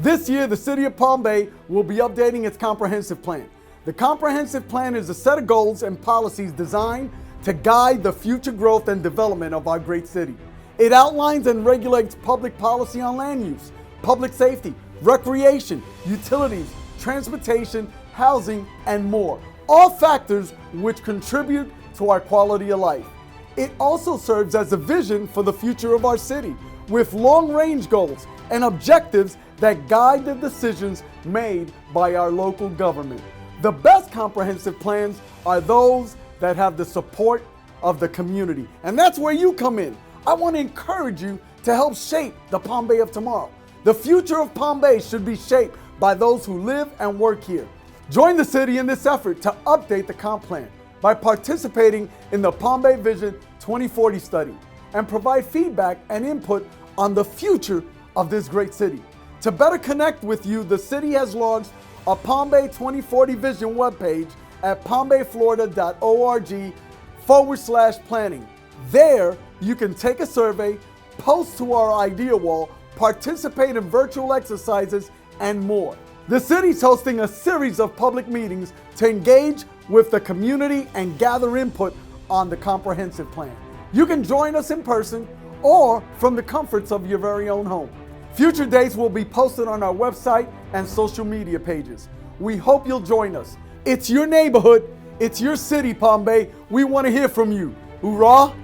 This year, the City of Palm Bay will be updating its comprehensive plan. The comprehensive plan is a set of goals and policies designed to guide the future growth and development of our great city. It outlines and regulates public policy on land use, public safety, recreation, utilities, transportation, housing, and more, all factors which contribute to our quality of life. It also serves as a vision for the future of our city, with long-range goals and objectives that guide the decisions made by our local government. The best comprehensive plans are those that have the support of the community, and that's where you come in. I want to encourage you to help shape the Palm Bay of tomorrow. The future of Palm Bay should be shaped by those who live and work here. Join the city in this effort to update the comp plan by participating in the Palm Bay Vision 2040 study and provide feedback and input on the future of this great city. To better connect with you, the city has launched a Palm Bay 2040 Vision webpage at palmbayflorida.org/planning. There, you can take a survey, post to our idea wall, participate in virtual exercises, and more. The city's hosting a series of public meetings to engage with the community and gather input on the comprehensive plan. You can join us in person or from the comforts of your very own home. Future dates will be posted on our website and social media pages. We hope you'll join us. It's your neighborhood. It's your city, Palm Bay. We want to hear from you. Hoorah!